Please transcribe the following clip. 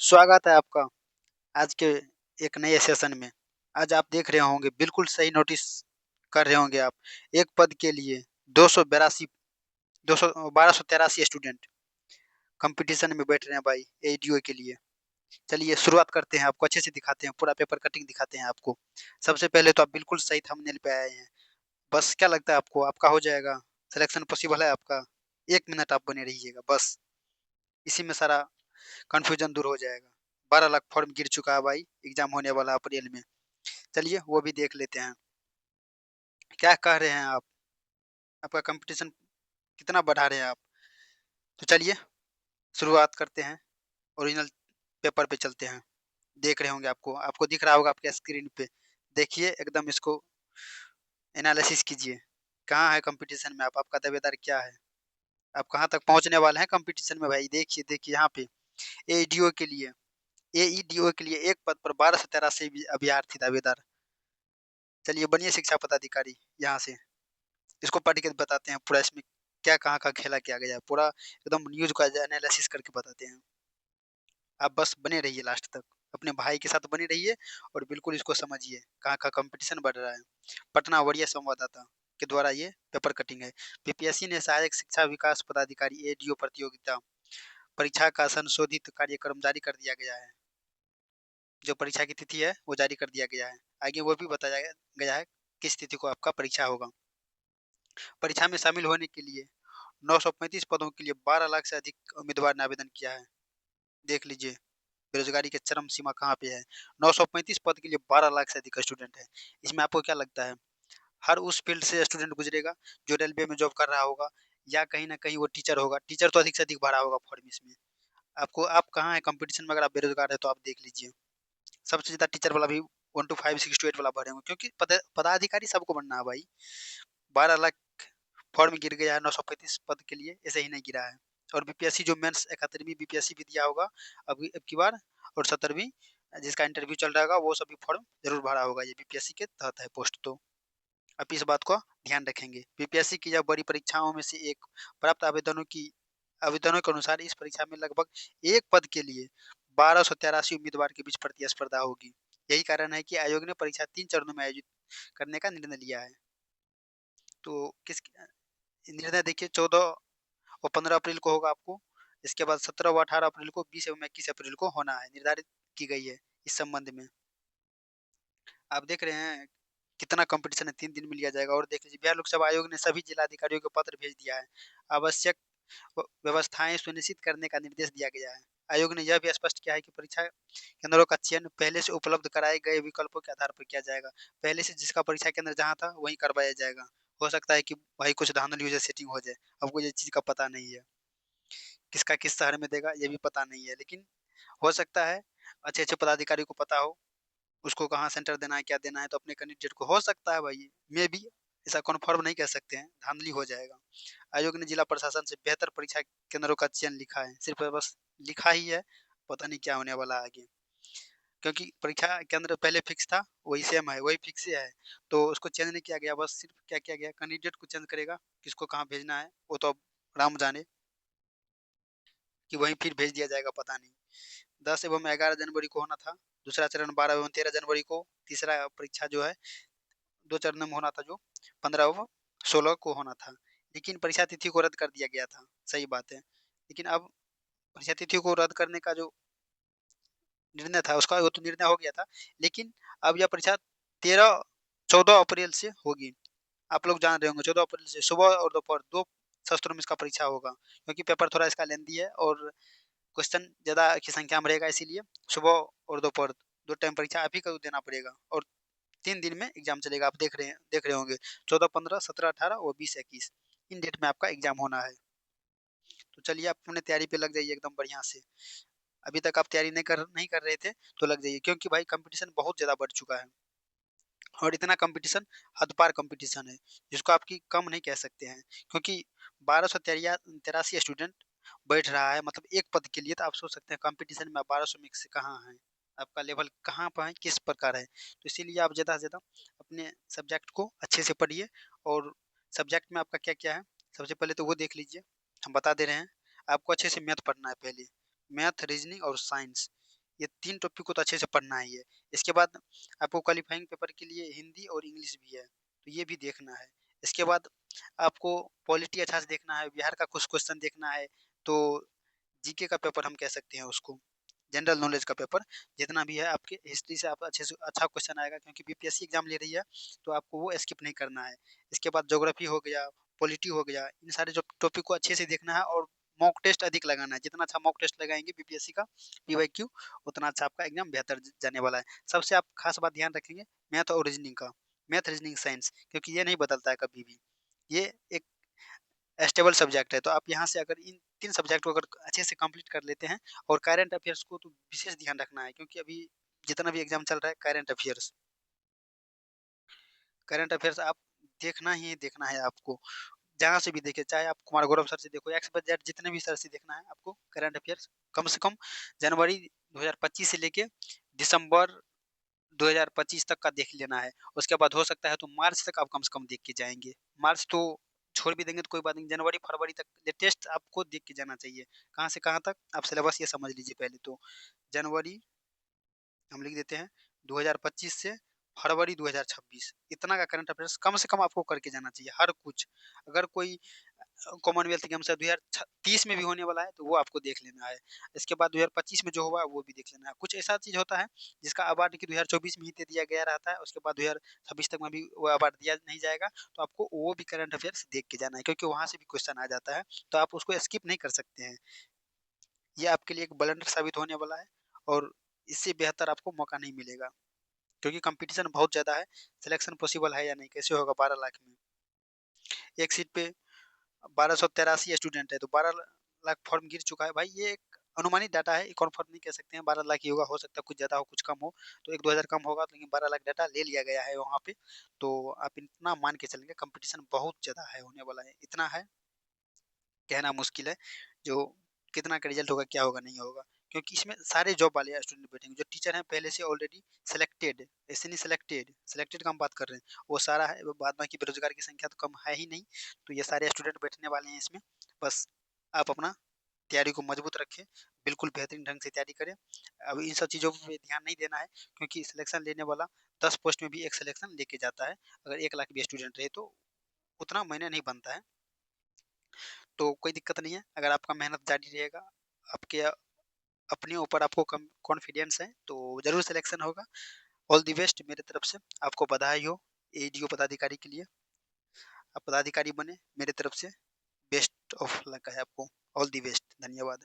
स्वागत है आपका आज के एक नए सेशन में। आज आप देख रहे होंगे, बिल्कुल सही नोटिस कर रहे होंगे आप। एक पद के लिए 282 200 1283 स्टूडेंट कंपटीशन में बैठ रहे हैं भाई, एडीओ के लिए। चलिए शुरुआत करते हैं, आपको अच्छे से दिखाते हैं, पूरा पेपर कटिंग दिखाते हैं आपको। सबसे पहले तो आप बिल्कुल सही थंबनेल पे आए हैं। बस क्या लगता है आपको, आपका हो जाएगा? सिलेक्शन पॉसिबल है आपका? 1 मिनट आप बने रहिएगा बस, इसी में सारा कन्फ्यूजन दूर हो जाएगा। 12 लाख फॉर्म गिर चुका है भाई, एग्जाम होने वाला है अप्रैल में। चलिए वो भी देख लेते हैं। क्या कह रहे हैं आप? आपका कंपटीशन कितना बढ़ा रहे हैं आप? तो चलिए शुरुआत करते हैं। ओरिजिनल पेपर पे चलते हैं। देख रहे होंगे, आपको आपको दिख रहा होगा आपके स्क्रीन पे। देखिए एकदम इसको एनालिसिस कीजिए। कहाँ है कंपटीशन में आप? आपका दावेदार क्या है? आप कहाँ तक पहुँचने वाले हैं कंपटीशन में भाई? देखिए देखिए यहाँ पे एडीओ के लिए, एईडीओ के लिए एक पद पर 1283 अभ्यर्थी दावेदार। चलिए बनिए शिक्षा पदाधिकारी यहाँ से। इसको पढ़ के बताते हैं पूरा, इसमें क्या कहाँ का खेला किया गया है, पूरा एकदम न्यूज़ का एनालिसिस करके बताते हैं। आप बस बने रहिए लास्ट तक, अपने भाई के साथ बने रहिए और बिल्कुल इसको समझिए कहाँ का कंपटीशन बढ़ रहा है। पटना वरीय संवाददाता के द्वारा ये पेपर कटिंग है। बीपीएससी ने सहायक शिक्षा विकास पदाधिकारी एडीओ प्रतियोगिता परीक्षा का संशोधित कार्यक्रम जारी कर दिया गया है। जो परीक्षा की तिथि है वो जारी कर दिया गया है। आगे वो भी बताया गया है किस तिथि को आपका परीक्षा होगा। परीक्षा में शामिल होने के लिए 935 पदों के लिए 12 लाख से अधिक उम्मीदवार ने आवेदन किया है। देख लीजिए बेरोजगारी की चरम सीमा कहाँ पे है। 935 पद के लिए 12 लाख से अधिक स्टूडेंट है। इसमें आपको क्या लगता है, हर उस फील्ड से स्टूडेंट गुजरेगा जो रेलवे में जॉब कर रहा होगा, या कहीं ना कहीं वो टीचर होगा? टीचर तो अधिक से अधिक भरा होगा फॉर्म इसमें। आपको, आप कहाँ है कंपटीशन में? अगर आप बेरोजगार है तो आप देख लीजिए, सबसे ज्यादा टीचर वाला भी 1 to 5 6 to 8 वाला भरे होंगे, क्योंकि पदाधिकारी सबको बनना है भाई। 12 लाख फॉर्म गिर गया है 935 पद के लिए, ऐसे ही नहीं गिरा है। और बीपीएससी जो मेंस 71वीं बीपीएससी भी दिया होगा अभी अब की बार, और 70वीं जिसका इंटरव्यू चल रहा होगा, वो सभी फॉर्म जरूर भरा होगा। ये बीपीएससी के तहत है पोस्ट। तो आप इस बात को ध्यान रखेंगे। बीपीएससी की यह बड़ी परीक्षाओं में से एक। प्राप्त आवेदनों के अनुसार इस परीक्षा में लगभग एक पद के लिए 1283 उम्मीदवार के बीच प्रतिस्पर्धा होगी। यही कारण है कि आयोग ने परीक्षा 3 चरणों में आयोजित करने का निर्णय लिया है। तो किस निर्णय देखिए, 14 और 15 अप्रैल को होगा आपको। इसके बाद 17 व 18 अप्रैल को, 20 एवं 21 अप्रैल को होना है, निर्धारित की गई है इस संबंध में। आप देख रहे हैं कितना कंपटीशन है, 3 दिन में लिया जाएगा। और देख लीजिए, बिहार लोक सेवा आयोग ने सभी जिलाधिकारियों को पत्र भेज दिया है। आवश्यक व्यवस्थाएं सुनिश्चित करने का निर्देश दिया गया है। आयोग ने यह भी स्पष्ट किया है कि परीक्षा केंद्रों का चयन पहले से उपलब्ध कराए गए विकल्पों के आधार पर किया जाएगा। पहले से जिसका परीक्षा केंद्र जहाँ था वहीं करवाया जाएगा। हो सकता है कि भाई कुछ धांधली हो जाए, सेटिंग हो जाए, हमको ये चीज़ का पता नहीं है। किसका किस शहर में देगा ये भी पता नहीं है, लेकिन हो सकता है अच्छे अच्छे पदाधिकारी को पता हो उसको कहाँ सेंटर देना है, क्या देना है, तो अपने कैंडिडेट को, हो सकता है भाई, मे बी, ऐसा कन्फर्म नहीं कह सकते हैं, धांधली हो जाएगा। आयोग ने जिला प्रशासन से बेहतर परीक्षा केंद्रों का चयन लिखा है, सिर्फ बस लिखा ही है, पता नहीं क्या होने वाला है आगे। क्योंकि परीक्षा केंद्र पहले फिक्स था, वही सेम है, वही फिक्स ही है, तो उसको चेंज नहीं किया गया। बस सिर्फ क्या किया गया, कैंडिडेट को चेंज करेगा, किसको कहाँ भेजना है वो तो अब राम जाने, कि वहीं फिर भेज दिया जाएगा, पता नहीं। 10 एवं 11 जनवरी को होना था। दूसरा चरण 12 एवं 13 जनवरी को। तीसरा परीक्षा जो है 2 चरण में होना था, जो 15 व 16 को होना था। लेकिन परीक्षा तिथि को रद्द कर दिया गया था, सही बात है। लेकिन अब परीक्षा तिथि को रद्द करने का जो निर्णय था उसका, वो तो निर्णय हो गया था, लेकिन अब यह परीक्षा 14 अप्रैल से होगी। आप लोग जान रहे होंगे 14 अप्रैल से सुबह और दोपहर 2 सत्रों में इसका परीक्षा होगा, क्योंकि पेपर थोड़ा इसका लेंदी है और क्वेश्चन ज़्यादा की संख्या में रहेगा, इसीलिए सुबह और दोपहर 2 टाइम परीक्षा आप ही को देना पड़ेगा। और 3 दिन में एग्जाम चलेगा। आप देख रहे होंगे 14, 15, 17, 18 और 20, 21, इन डेट में आपका एग्जाम होना है। तो चलिए आप अपने तैयारी पे लग जाइए एकदम बढ़िया से। अभी तक आप तैयारी नहीं कर रहे थे तो लग जाइए, क्योंकि भाई कंपटीशन बहुत ज़्यादा बढ़ चुका है। और इतना कंपटीशन, हद पार कंपटीशन है, जिसको आपकी कम नहीं कह सकते हैं। क्योंकि 1283 स्टूडेंट बैठ रहा है, मतलब एक पद के लिए, तो आप सोच सकते हैं कंपटीशन में आप 1200 में से कहाँ हैं, आपका लेवल कहाँ पर है, किस प्रकार है। तो इसीलिए आप ज़्यादा से ज़्यादा अपने सब्जेक्ट को अच्छे से पढ़िए। और सब्जेक्ट में आपका क्या क्या है, सबसे पहले तो वो देख लीजिए, हम बता दे रहे हैं। आपको अच्छे से मैथ पढ़ना है पहले, मैथ, रीजनिंग और साइंस। ये 3 टॉपिक को तो अच्छे से पढ़ना ही है। इसके बाद आपको क्वालीफाइंग पेपर के लिए हिंदी और इंग्लिश भी है, तो ये भी देखना है। इसके बाद आपको पॉलिटी अच्छा से देखना है, बिहार का कुछ क्वेश्चन देखना है, तो जीके का पेपर हम कह सकते हैं उसको, जनरल नॉलेज का पेपर जितना भी है आपके हिस्ट्री से आप अच्छे से अच्छा क्वेश्चन आएगा, क्योंकि बीपीएससी एग्जाम ले रही है, तो आपको वो स्किप नहीं करना है। इसके बाद ज्योग्राफी हो गया, पॉलिटी हो गया, इन सारे जो टॉपिक को अच्छे से देखना है और मॉक टेस्ट अधिक लगाना है। जितना अच्छा मॉक टेस्ट लगाएंगे बीपीएससी का पीवाईक्यू, उतना अच्छा आपका एग्जाम बेहतर जाने वाला है। सबसे आप खास बात ध्यान रखेंगे मैथ और रीजनिंग का, मैथ रीजनिंग साइंस, क्योंकि ये नहीं बदलता है कभी भी, ये एक स्टेबल सब्जेक्ट है। तो आप यहाँ से अगर इन 3 सब्जेक्ट को अगर अच्छे से कंप्लीट कर लेते हैं, और करंट अफेयर्स को तो विशेष ध्यान रखना है, क्योंकि अभी जितना भी एग्जाम चल रहा है करंट अफेयर्स आप देखना ही देखना है आपको। जहाँ से भी देखें, चाहे आप कुमार गौरव सर से देखो, एक्स वाई जेड जितने भी सर से देखना है आपको करंट अफेयर्स, कम से कम जनवरी 2025 से लेके दिसंबर 2025 तक का देख लेना है। उसके बाद हो सकता है तो मार्च तक आप कम से कम देख के जाएँगे। मार्च तो छोड़ भी देंगे तो कोई बात नहीं, जनवरी, फरवरी तक लेटेस्ट आपको देख के जाना चाहिए। कहाँ से कहाँ तक आप सिलेबस ये समझ लीजिए पहले तो। जनवरी हम लिख देते हैं 2025 से फरवरी 2026, इतना का करंट अफेयर्स कम से कम आपको करके जाना चाहिए हर कुछ। अगर कोई कॉमनवेल्थ गेम्स है 2030 में भी होने वाला है, तो वो आपको देख लेना है। इसके बाद 2025 में जो हुआ वो भी देख लेना है। कुछ ऐसा चीज़ होता है जिसका अवार्ड कि 2024 में ही दे दिया गया रहता है, उसके बाद 2026 तक में भी वो अवार्ड दिया नहीं जाएगा, तो आपको वो भी करंट अफेयर्स देख के जाना है, क्योंकि वहाँ से भी क्वेश्चन आ जाता है, तो आप उसको स्किप नहीं कर सकते हैं। ये आपके लिए एक ब्लंडर साबित होने वाला है, और इससे बेहतर आपको मौका नहीं मिलेगा, क्योंकि कंपटीशन बहुत ज़्यादा है। सिलेक्शन पॉसिबल है या नहीं, कैसे होगा 12 लाख में? एक सीट पे 1283 स्टूडेंट है, तो 12 लाख फॉर्म गिर चुका है भाई। ये एक अनुमानित डाटा है, कन्फर्म नहीं कह सकते हैं 12 लाख ही होगा, हो सकता है कुछ ज़्यादा हो कुछ कम हो, तो 1-2 हज़ार कम होगा, लेकिन 12 लाख डाटा ले लिया गया है वहाँ पे। तो आप इतना मान के चलेंगे कंपटीशन बहुत ज़्यादा है, होने वाला है, इतना है कहना मुश्किल है, जो कितना का रिजल्ट होगा, क्या होगा, नहीं होगा, क्योंकि इसमें सारे जॉब वाले स्टूडेंट बैठेंगे, जो टीचर हैं पहले से ऑलरेडी सेलेक्टेड, ऐसे नहीं सेलेक्टेड, सेलेक्टेड का हम बात कर रहे हैं, वो सारा है, वो बाद बाकी बेरोजगार की संख्या तो कम है ही नहीं, तो ये सारे स्टूडेंट बैठने वाले हैं इसमें। बस आप अपना तैयारी को मजबूत रखें, बिल्कुल बेहतरीन ढंग से तैयारी करें। अब इन सब चीज़ों पे ध्यान नहीं देना है, क्योंकि सिलेक्शन लेने वाला 10 पोस्ट में भी एक सिलेक्शन लेके जाता है। अगर 1 लाख भी स्टूडेंट रहे तो उतना मायने नहीं बनता है। तो कोई दिक्कत नहीं है, अगर आपका मेहनत जारी रहेगा, आपके अपने ऊपर आपको कम कॉन्फिडेंस है, तो ज़रूर सिलेक्शन होगा। ऑल द बेस्ट मेरे तरफ से, आपको बधाई हो एडीओ पदाधिकारी के लिए। आप पदाधिकारी बने, मेरे तरफ से बेस्ट ऑफ लक है आपको। ऑल द बेस्ट, धन्यवाद।